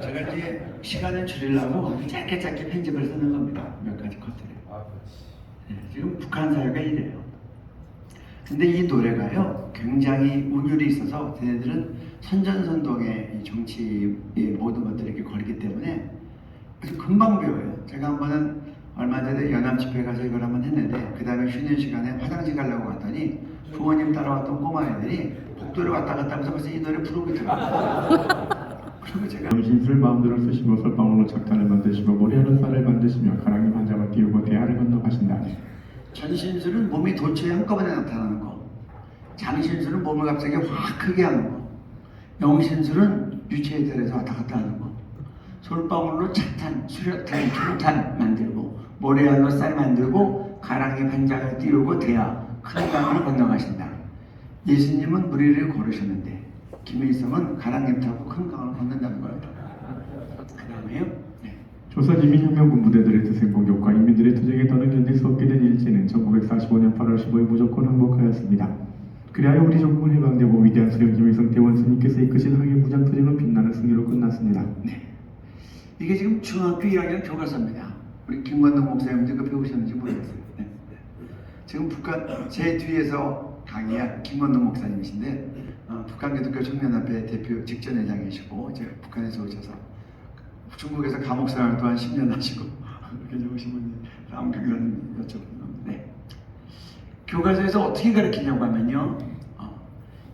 제가 이제 시간을 줄이려고 아주 짧게 편집을 쓰는 겁니다. 몇 가지 컷들을. 지금 북한 사회가 이래요. 근데 이 노래가요 굉장히 운율이 있어서 걔네들은 선전선동의 이 정치의 모든 것들이 이렇게 걸리기 때문에 아주 금방 배워요. 제가 한 번은 얼마 전에 연암 집회 가서 이걸 한번 했는데 그 다음에 쉬는 시간에 화장실 가려고 갔더니 부모님 따라왔던 꼬마 애들이 복도를 왔다 갔다 하면서 벌써 이 노래 부르고 있더라고요. 그리고 제가 정신술 마음대로 쓰시고 솔방울로 작단을 만드시고 모래로 쌀을 만드시며 가랑이 반잡아 띄우고 대하를 건너가신다. 전신술은 몸이 도처에 한꺼번에 나타나는 거, 장신술은 몸을 갑자기 확 크게 하는 거, 영신술은 유체에 들어서 왔다 갔다 하는 거, 솔방울로 차탄, 수류탄, 초탄 만들고 모래알로 쌀 만들고 가랑이 반장을 띄우고 대야 큰 강을 건너가신다. 예수님은 물 위를 걸으셨는데 김일성은 가랑잎 타고 큰 강을 건넌다는 거예요. 그 다음에요. 조선 인민혁명군 부대들의 드센 공격과 인민들의 투쟁에 더는 견딜 수 없게 된 일제는 1945년 8월 15일 무조건 항복하였습니다. 그리하여 우리 조국은 해방되고 위대한 수령 김일성 대원 스님께서 이끄신 항해 무장 투쟁은 빛나는 승리로 끝났습니다. 네. 이게 지금 중학교 1학년 교과서입니다. 우리 김건동 목사님도 이거 배우셨는지 모르겠어요. 네. 지금 북한 제 뒤에서 강의한 김건동 목사님이신데 북한 기독교 청년협회 대표 직전회장이시고 이제 북한에서 오셔서 중국에서 감옥생활 또한 10년 하시고 이렇게 좋으신 분이 다음 강의는 여쭤보는 겁니다. 네. 교과서에서 어떻게 가르치냐고 하면요.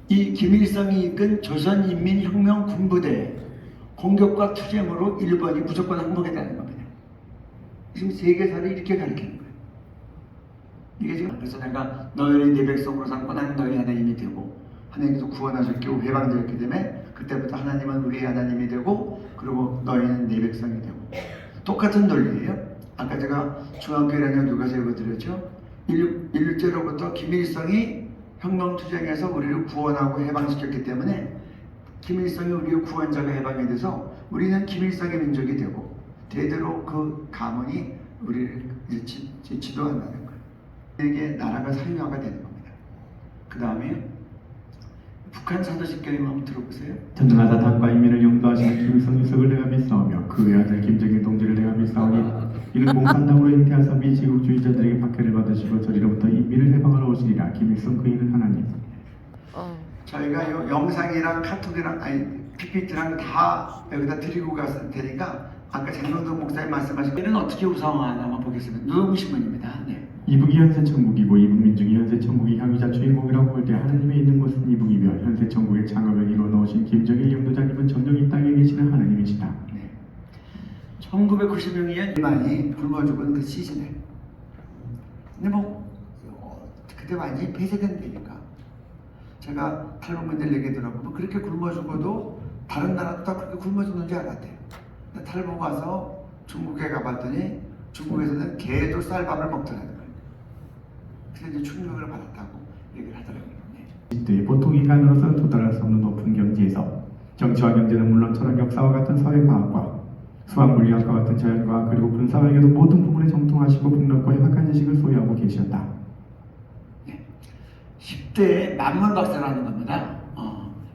이 김일성이 이끈 조선인민혁명군부대 공격과 투쟁으로 일본이 무조건 항복했다는 겁니다. 지금 세계사를 이렇게 가르치는 거예요. 이게 지금 그래서 내가 너희를 내 백성으로 삼고 나는 너희 하나님이 되고 하나님도 구원하셨고 해방되었기 때문에 그때부터 하나님은 우리의 하나님이 되고 그리고 너희는 내 백성이 되고 똑같은 논리예요. 아까 제가 중학교 1학년 교과서 읽어드렸죠. 일제로부터 김일성이 혁명투쟁에서 우리를 구원하고 해방시켰기 때문에 김일성이 우리의 구원자가 해방이 돼서 우리는 김일성의 민족이 되고 대대로 그 가문이 우리를 지도한다는 거예요. 이게 나라가 사유화가 되는 겁니다. 그 다음에 북한 사도직경을 한번 들어보세요. 전능하사 당과 인민을 영도하시는 김일성 유석을 내가 믿사오며 그 외아들 김정일 동지를 내가 믿사오니 이는 공산당으로 잉태하사 미지국주의자들에게 박해를 받으시고 저리로부터 인민을 해방하러 오시리라. 김일성 그이는 하나님. 저희가 요 영상이랑 카톡이랑 PPT랑 다 여기다 드리고 갔을 테니까 아까 장명동 목사님 말씀하신 얘는 어떻게 우상화하나 한번 보겠습니다. 노동신문입니다. 네. 이북이 현세 천국이고 이북 민중이 현세 천국의 향유자 주인공이라고 볼 때 하나님의 있는 곳은 이북이며 현세 천국의 창업을 이루어 놓으신 김정일 영도자님은 전정 이 땅에 계시는 하나님이시다. 네. 1990년에 많이 굶어 죽은 그 시즌에 근데 뭐 그때 완전히 폐쇄된 데니까 제가 탈북민들 얘기 들어보면 그렇게 굶어 죽어도 다른 나라도 다 그렇게 굶어 죽는 줄 알았대요. 근데 탈북 와서 중국에 가봤더니 중국에서는 개도 쌀밥을 먹더라는 거예요. 그래서 이제 충격을 받았다고 얘기를 하더라고요. 네. 보통 인간으로서는 도달할 수 없는 높은 경지에서 정치와 경제는 물론 철학, 역사와 같은 사회과학과 수학, 물리학과 같은 자연과학 그리고 군사학에도 모든 부분에 정통하시고 폭넓고 해박한 지식을 소유하고 계셨다. 10대에 만문 박사라는 겁니다.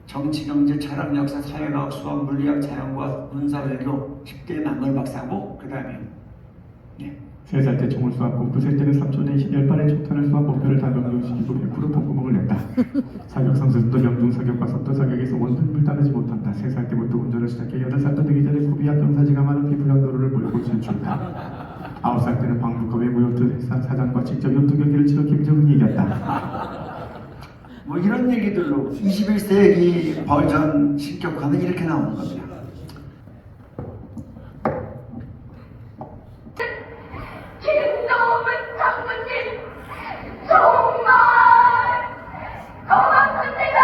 정치, 경제, 철학, 역사, 사회과학, 수학, 물리학, 자연과학, 군사, 외교 10대에 만문 박사고 그 다음에 3살 때 총을 쏘았고 9살 때는 3초 내신 10발의 총탄을 쏘아 목표를 다 명중시키고 100% 폭구멍을 냈다. 사격 선수도 명중 사격과 속도 사격에서 원통을 따르지 못한다. 3살 때부터 운전을 시작해 8살도 되기 전에 구비학 경사지가 많은 비불량도로를 몰고 진출했다. 9살 때는 방북과 외부 요트 사장과 직접 요트 경기를 치러 김정은이 이겼다. 뭐 이런 얘기들로 21세기 버전 신격화는 이렇게 나오는 겁니다. 김정은 장군님 정말 고맙습니다.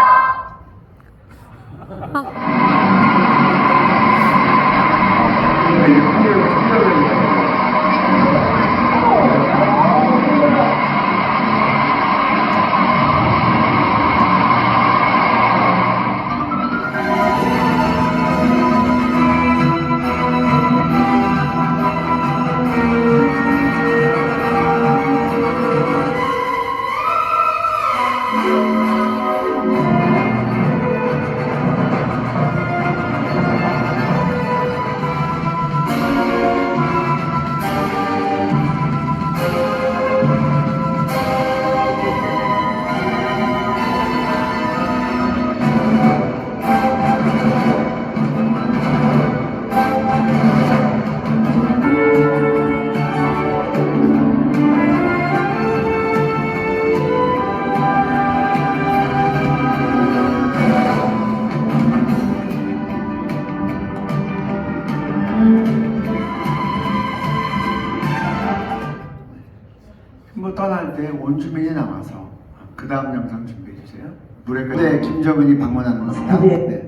떠날 때 원주민이 나와서 그 다음 영상 준비해 주세요. 네, 김정은이 방문하는 겁니다. 네.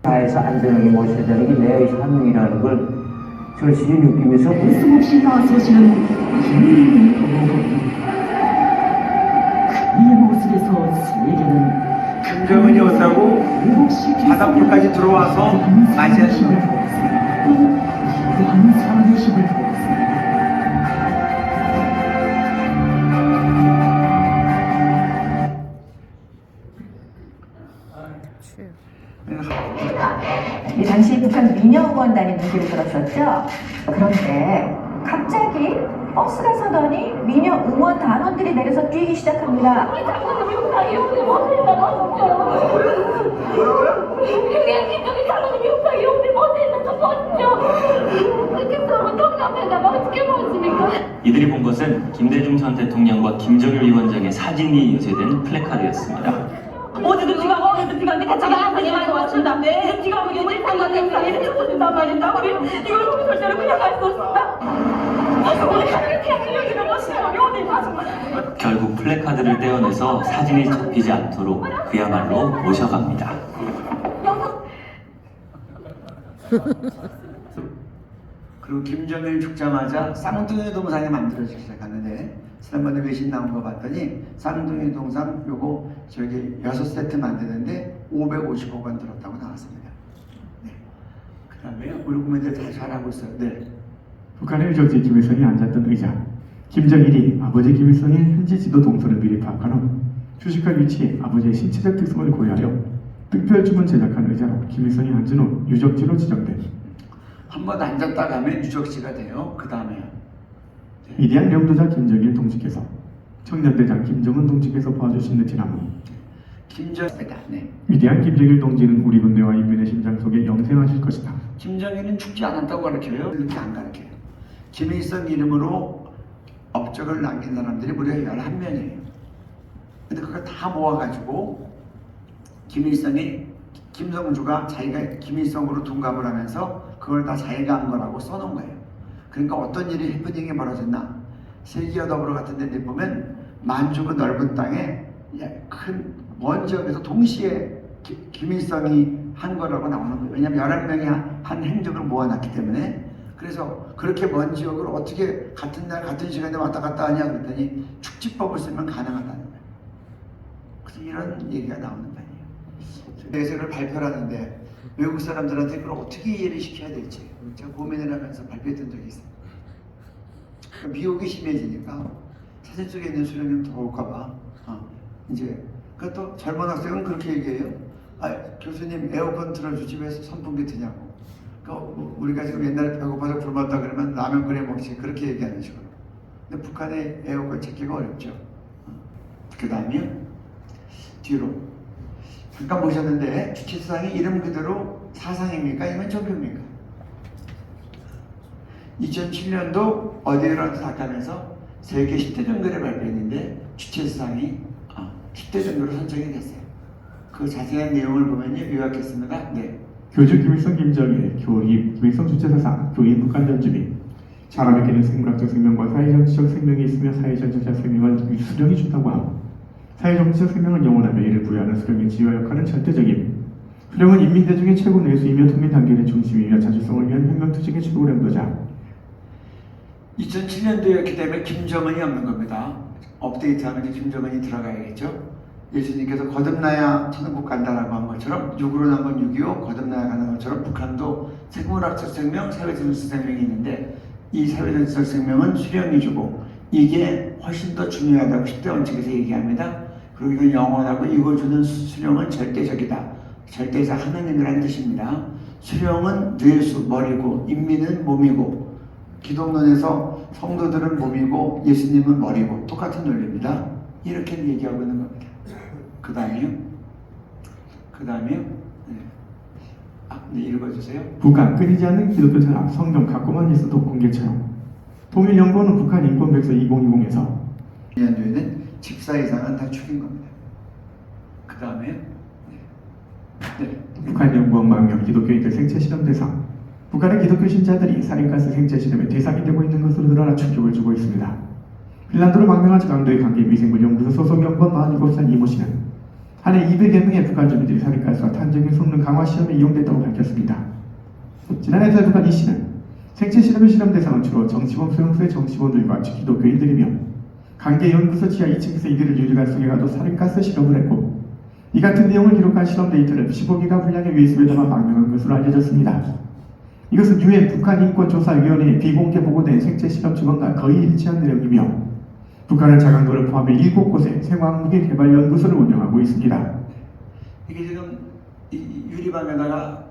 다해서 안전하게 모셔야 되는 게 내 사명이라는 걸 절실히 느끼면서 숨없이 나서시는 힘있는 어머니. 그의 모습에서 세계는 김정은이 온다고 바닷물까지 들어와서 맞이하는 힘을 거예요. 보았습니다. 기대한 사랑의 힘을 보았습니다. 이 당시 북한 민영원단이 문제를 들었었죠. 그런데 갑자기 버스가 서더니 민영 응원 단원들이 내려서 뛰기 시작합니다. 우리 장군님 육사에 용대 못했다고 하셨죠. 우리 김정일 장군님 육사에 용대 못했다고 하셨죠. 그렇게 서로 동감해가 어떻게 보십니까? 이들이 본 것은 김대중 전 대통령과 김정일 위원장의 사진이 요새된 플래카드였습니다. 어제도 비가 오고 오늘도 비가 오는데 같이 가는 많이 왔습니다. 네, 비가 오면 우리 장관님 사이에 젖어준단 말입니다. 우리 이걸 우리 절대로 그냥 갈 수 없습니다. 우리 하늘의 태양을 여기는 멋있는 요원이 정말. 결국 플래카드를 떼어내서 사진이 접히지 않도록 그야말로 모셔갑니다. 그리고 김정일 죽자마자 쌍둥이 동상이 만들어지기 시작하는데 지난번에 외신 나온 거 봤더니 쌍둥이 동상 요거 저기 6세트 만드는데 550억 원 들었다고 나왔습니다. 네. 그 다음에 우리 국민들 다 잘하고 있어요. 네. 북한의 유적지 김일성이 앉았던 의자. 김정일이 아버지 김일성의 현지 지도 동선을 미리 파악한 후 주식할 위치에 아버지의 신체적 특성을 고려하여 특별주문 제작한 의자로 김일성이 앉은 후 유적지로 지정된 한번 앉았다 가면 유적지가 돼요. 그 다음에요. 위대한 영도자 김정일 동지께서 청년대장 김정은 동지께서 봐주신 듯이나무 김정일이다. 네. 위대한 김정일 동지는 우리 군대와 인민의 심장 속에 영생하실 것이다. 김정일은 죽지 않았다고 가르쳐요. 이렇게 안 가르쳐요. 김일성 이름으로 업적을 남긴 사람들이 무려 11명이에요. 근데 그걸 다 모아가지고 김일성이 김성주가 자기가 김일성으로 둔갑을 하면서 그걸 다 자기가 한 거라고 써놓은 거예요. 그러니까 어떤 일이 해프닝이 벌어졌나? 세계와 더불어 같은 데 보면 만주 그 넓은 땅에 큰 먼 지역에서 동시에 김일성이 한 거라고 나오는 거예요. 왜냐하면 11명이 한 행적을 모아놨기 때문에. 그래서 그렇게 먼 지역을 어떻게 같은 날 같은 시간에 왔다 갔다 하냐 그랬더니 축지법을 쓰면 가능하다는 거예요. 그래서 이런 얘기가 나오는 거예요. 내색을 발표를 하는데 외국 사람들한테 그걸 어떻게 이해를 시켜야 될지 제가 고민을 하면서 발표했던 적이 있어요. 그러니까 미혹이 심해지니까 사진 속에 있는 수령님 더울까봐 이제 그것도 젊은 학생은 그렇게 얘기해요. 아, 교수님 에어컨 틀어주지 왜 선풍기 트냐고. 그러니까 우리가 지금 옛날에 배고파서 굶었다 그러면 라면 끓여 먹지 그렇게 얘기하는 식으로. 근데 북한의 에어컨 찾기가 어렵죠. 그 다음이요. 뒤로 잠깐 보셨는데 주치사상이 이름 그대로 사상입니까? 아니면 종교입니까? 2007년도 어디로 닦아면서 세계 10대 종교를 발표했는데 주치사상이 10대 종교로 선정이 됐어요. 그 자세한 내용을 보면요 요약했습니다. 네. 교주 김일성 김정일, 교임 김일성 주체사상, 교임 북한 전주민. 사람에게는 생물학적 생명과 사회정치적 생명이 있으며 사회정치적 생명은 수령이 준다고 하고 사회정치적 생명은 영원하며 이를 부여하는 수령의 지휘와 역할은 절대적임. 수령은 인민대중의 최고 내수이며 통일단결의 중심이며 자주성을 위한 혁명투쟁의 최고 령도자. 2007년도였기 때문에 김정은이 없는 겁니다. 업데이트하면 이제 김정은이 들어가야겠죠. 예수님께서 거듭나야 천국 간다라고 한 것처럼 6으로 난 건 6이요 거듭나야 가는 것처럼 북한도 생물학적 생명, 사회정치적 생명이 있는데 이 사회정치적 생명은 수령이 주고 이게 훨씬 더 중요하다고 10대 원칙에서 얘기합니다. 그리고 이건 영원하고 이거 주는 수령은 절대적이다. 절대자 하느님이라는 뜻입니다. 수령은 뇌수, 머리고 인민은 몸이고 기독론에서 성도들은 몸이고 예수님은 머리고 똑같은 논리입니다. 이렇게 얘기하고 있는 겁니다. 그 다음에요. 네, 읽어주세요. 북한 끊이지 않는 기독교 탄압 성경 갖고만 있어도 공개 처형. 통일연구원은 북한 인권백서 2020에서 2년도에는 집사 이상은 다 죽인 겁니다. 그 다음에요. 네. 북한 연구원 망명 기독교인들 생체 실험 대상 북한의 기독교 신자들이 살인가스 생체 실험의 대상이 되고 있는 것으로 드러나 충격을 주고 있습니다. 핀란드로 망명한 저강도의 관계 미생물 연구소 소속 연구원 47살 이모 씨는 한 해 200여 명의 북한 주민들이 살인가스와 탄저균 성능 강화 시험에 이용됐다고 밝혔습니다. 지난해 달 북한 이 씨는 생체 실험의 실험 대상은 주로 정치범 수용소의 정치범들과 기독교인들이며 관계 연구소 지하 2층에서 이들을 유리관 속에 가둬 살인가스 실험을 했고, 이 같은 내용을 기록한 실험 데이터를 15기가 분량의 USB에 담아 망명한 것으로 알려졌습니다. 이것은 유엔 북한인권조사위원회에 비공개 보고된 생체 실험 증언과 거의 일치한 내용이며, 북한은 자강도를 포함해 7곳에 생화학무기 개발 연구소를 운영하고 있습니다. 이게 지금 이 유리방에다가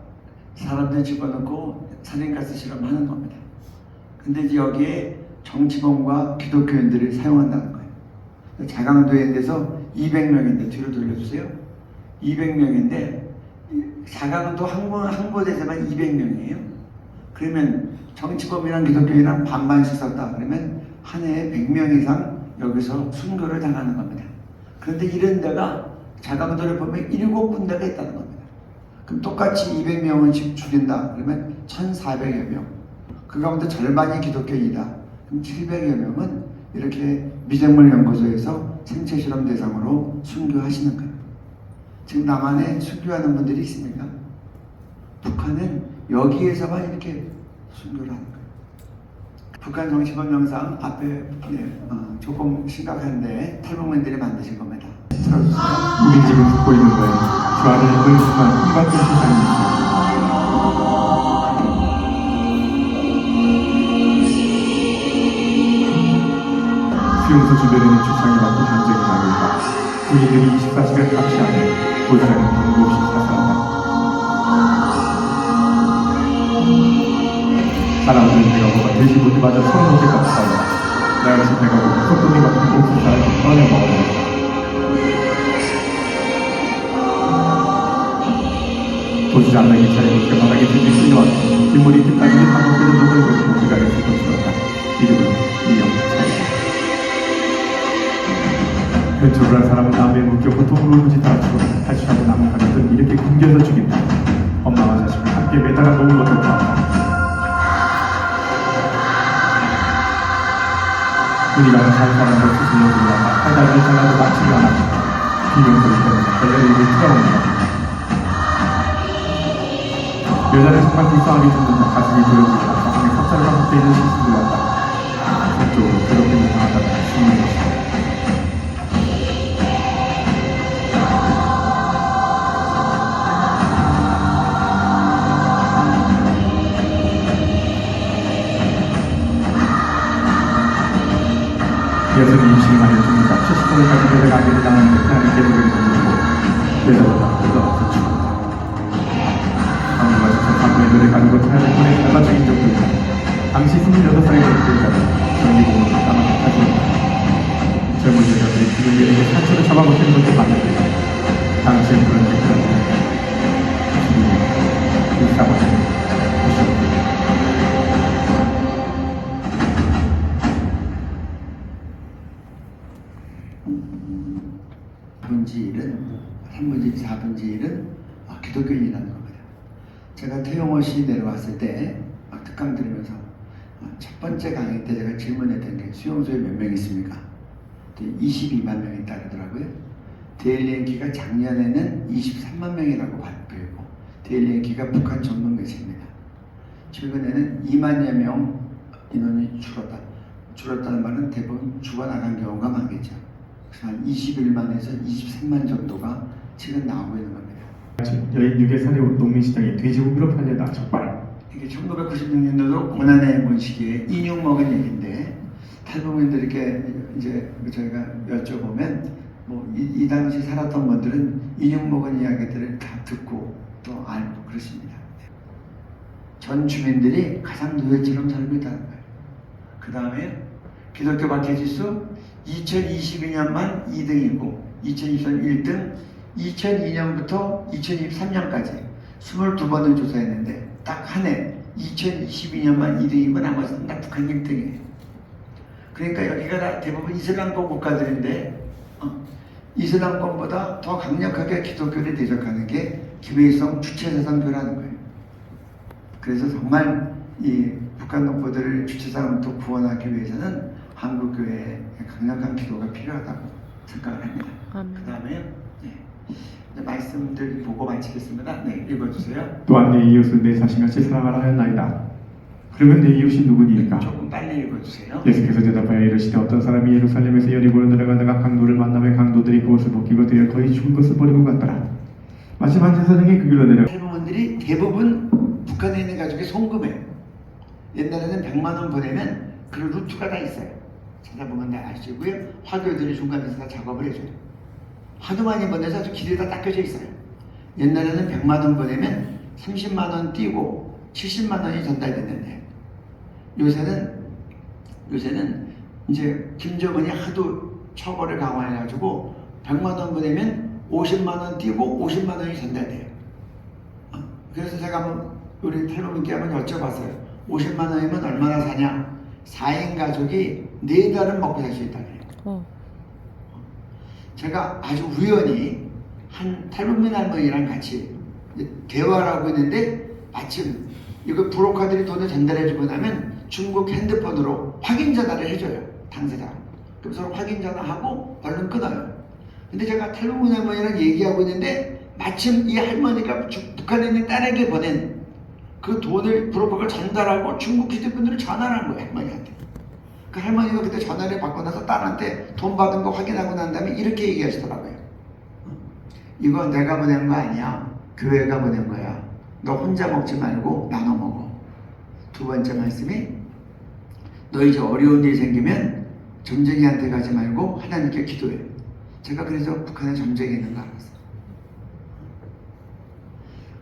사람들 집어넣고 살인가스 실험하는 겁니다. 근데 이제 여기에 정치범과 기독교인들을 사용한다는 거예요. 자강도에 대해서 200명인데, 뒤로 돌려주세요. 200명인데 자강도 한 곳에서만 200명이에요. 그러면 정치범이랑 기독교인이랑 반반씩 썼다 그러면 한 해에 100명 이상 여기서 순교를 당하는 겁니다. 그런데 이런 데가 자강도를 보면 7군데가 있다는 겁니다. 그럼 똑같이 200명을 죽인다 그러면 1,400여 명. 그 가운데 절반이 기독교인이다. 그럼 700여 명은 이렇게 미생물 연구소에서 생체 실험 대상으로 순교하시는 거예요. 지금 남한에 순교하는 분들이 있습니까? 북한은 여기에서만 이렇게 순교를 하는 거예요. 북한 정치범 영상 앞에 조금 심각한데 탈북민들이 만드신 겁니다. 우린 지금 듣고 있는 건 주화를 읽은 순간 꿈같은 세상입니다. 수용소 주변에는 주창이 막힌 한적이 나길까. 군인들이 24시간 감시 안에 보수자는 경고 없이 사살한다. 사람들은 배가 고파 돼지고기 맞아 서로 먹을 것 같다. 나 역시 배가 고파 속도이 막힌 옥수수를 꺼내 먹어야 도주자 한 명이 차례로 바닥에 들이 끌려와 뒷물이 뒷땅이 반복되는 녹을 보고 고기가를 들고 들었다. 이름은 이영차이다. 변초를 한 사람은 남의 묶여 고통으로 울지 달아치고 다시 한번 남은 가족들은 이렇게 굶겨서 죽인다. 엄마와 자식을 함께 매달아 놓은 것도 보았다. 우리가 잘 살아서 스스로 올라가 팔다리를 잘라도 낫지도 않았다. 비명소리 때문에 걸레를 입을 틀어옵니다. 여자는 정말 불쌍하게 죽는다. 가슴이 보여지고 가슴에 삽살과 함께 있는 실수도 왔다. 그쪽으로 괴롭힘을 당하다가 죽는 것이다. 여성이 임신을 하여 죽는다. 70%를 가진 여자가 아기를 낳았는데 그날은 계속을 돌리고 여자보다 뜯어서 죽었다. 강도가 직접 강도의 노래 가지고 태아를 보내 살바 적인 적도 있다. 당시 28살의 여자는 전기공으로 까맣게 타주었다. 젊은 여자들이 기둥에게 상처를 잡아먹히는 것도 봤는데 당시엔 그런 게 그런데 기둥이 불쌍하게 부수었다. 분지 4분지 1은 기독교인이라는 겁니다. 제가 태용호시 내려왔을 때 특강 들으면서 첫 번째 강의 때 제가 질문했던 게 수용소에 몇 명 있습니까? 22만 명이 있다 그러더라고요. 데일리 엔키가 작년에는 23만 명이라고 발표했고 데일리 엔키가 북한 전문 매체입니다. 최근에는 2만여 명 인원이 줄었다. 줄었다는 말은 대부분 죽어나간 경우가 많겠죠. 한 21만에서 23만 정도가 지금 나오고 있는 겁니다. 여인 6개살의 농민시장에 돼지고기로 팔려다 적발. 이게 1996년도도 고난의 문 시기에 인육 먹은 얘기인데 탈북민들에게 이제 저희가 여쭤보면 이 당시 살았던 분들은 인육 먹은 이야기들을 다 듣고 또 알고 그렇습니다. 전 주민들이 가상 노예처럼 살고 있다는 거예요. 그 다음에 기독교 박해지수 2022년만 2등이고 2023년 1등, 2002년부터 2023년까지 22번을 조사했는데 딱 한 해 2022년만 2등이고 나머지는 다 북한 1등이에요. 그러니까 여기가 다 대부분 이슬람권 국가들인데 이슬람권보다 더 강력하게 기독교를 대적하는 게 김일성 주체사상교라는 거예요. 그래서 정말 이 북한 동포들을 주체사항부터 구원하기 위해서는 한국교회의 강력한 기도가 필요하다고 생각을 합니다. 그 다음에요. 네. 말씀들 보고 마치겠습니다. 네, 읽어주세요. 또한 내 이웃을 내 자신같이 사랑하라 하였나이다. 그러면 내 이웃이 누구니까? 조금 빨리 읽어주세요. 예수께서 대답하여 이르시되 어떤 사람이 예루살렘에서 여리고로 내려가다가 강도를 만나며 강도들이 그것을 벗기고 되어 거의 죽은 것을 버리고 갔더라. 마침 한 제사장이 그 길로 내려 탈북민들이 대부분 북한에 있는 가족이 송금해요. 옛날에는 100만 원 보내면 그 루트가 다 있어요. 찾아보면 다 아시고요. 화교들이 중간에서 다 작업을 해줘요. 하도 많이 보내서 아주 길이 다 닦여져 있어요. 옛날에는 100만 원 보내면 30만 원 띄고 70만 원이 전달됐는데 요새는 이제 김정은이 하도 처벌을 강화해가지고 100만 원 보내면 50만 원 띄고 50만 원이 전달돼요. 그래서 제가 한번 우리 탈북민께 한번 여쭤봤어요. 50만 원이면 얼마나 사냐? 4인 가족이 4달은 먹고 살 수 있다 그래요. 제가 아주 우연히 한 탈북민 할머니랑 같이 대화를 하고 있는데 마침 이거 브로커들이 돈을 전달해주고 나면 중국 핸드폰으로 확인 전화를 해줘요. 당사자. 그럼 서로 확인 전화하고 얼른 끊어요. 근데 제가 탈북민 할머니랑 얘기하고 있는데 마침 이 할머니가 북한에 있는 딸에게 보낸 그 돈을 브로커가 전달하고 중국 휴대폰으로 전화를 한 거예요. 할머니한테. 그 할머니가 그때 전화를 받고 나서 딸한테 돈 받은 거 확인하고 난 다음에 이렇게 얘기하시더라고요. 이거 내가 보낸 거 아니야. 교회가 보낸 거야. 너 혼자 먹지 말고 나눠 먹어. 두 번째 말씀이 너 이제 어려운 일이 생기면 점쟁이한테 가지 말고 하나님께 기도해. 제가 그래서 북한에 점쟁이 있는 거 알았어요.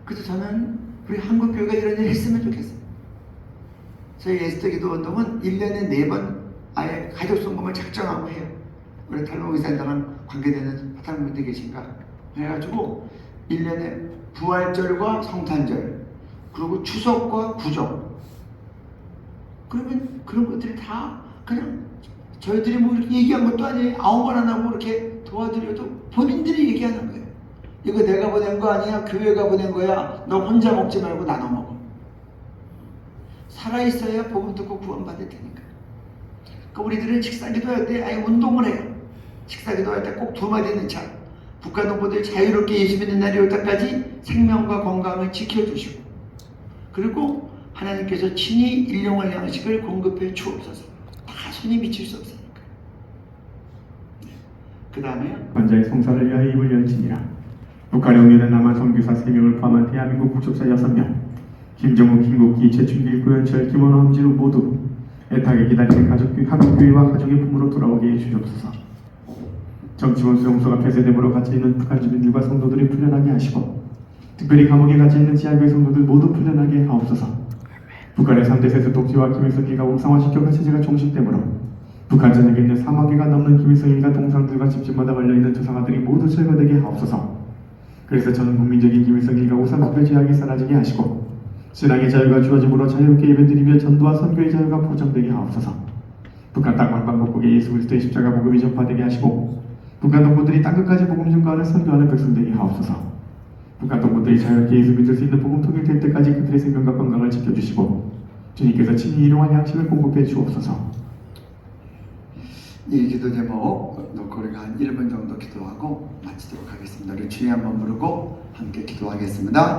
그래서 저는 우리 한국교회가 이런 일 했으면 좋겠어요. 저희 에스더 기도 운동은 1년에 4번 아예 가족 송금을 작정하고 해요. 우리 탈북민들랑 관계되는 탈북민들 계신가? 해가지고 1년에 부활절과 성탄절 그리고 추석과 구정 그러면 그런 것들이 다 그냥 저희들이 뭐 이렇게 얘기한 것도 아니에요. 아무 말 안 하고 이렇게 도와드려도 본인들이 얘기하는 거예요. 이거 내가 보낸 거 아니야. 교회가 보낸 거야. 너 혼자 먹지 말고 나눠 먹어. 살아있어야 복음 듣고 구원받을 테니까. 그러니까 우리들은 식사기도할 때 아예 운동을 해요. 식사기도할 때 꼭 2마디 넣자. 북한 동포들이 자유롭게 예수 믿는 날이 올 때까지 생명과 건강을 지켜주시고 그리고 하나님께서 친히 일용할 양식을 공급해 주옵소서. 다 손이 미칠 수 없으니까. 그 다음에요. 환자의 성사를 위하여 입을 열지니라. 북한에 오면은 남한 선교사 3명을 포함한 대한민국 국적자 6명 김정우, 김국기, 최춘길, 고현철, 김원호, 함진우 모두 애타게 기다리는 한국교회와 가족의 품으로 돌아오게 해주옵소서. 정치원 수용소가 폐쇄됨으로 갇혀있는 북한 주민들과 성도들이 풀려나게 하시고 특별히 감옥에 갇혀있는 지하교회 성도들 모두 풀려나게 하옵소서. 북한의 3대 세습 독재와 김일성일가 옥상화시켜 가체제가 종식되므로 북한 전역에 있는 4만 개가 넘는 김일성일가 동상들과 집집마다 걸려있는 조상아들이 모두 철거되게 하옵소서. 그래서 전 국민적인 김일성일가 우상숭배 죄악이 사라지게 하시고 신앙의 자유가 주어짐으로 자유롭게 예배드리며 전도와 선교의 자유가 보장되게 하옵소서. 북한 땅 방방곡곡에 예수 그리스도의 십자가 복음이 전파되게 하시고 북한 동포들이 땅끝까지 복음 전가하는 선교하는 백성 되게 하옵소서. 북한 동포들이 자유롭게 예수 믿을 수 있는 복음 통일될 때까지 그들의 생명과 건강을 지켜주시고 주님께서 친히 일용할 양식을 공급해 주옵소서. 이 기도 제목 놓고 우리가 한 1분 정도 기도하고 마치도록 하겠습니다. 우리 주님 한번 부르고 함께 기도하겠습니다.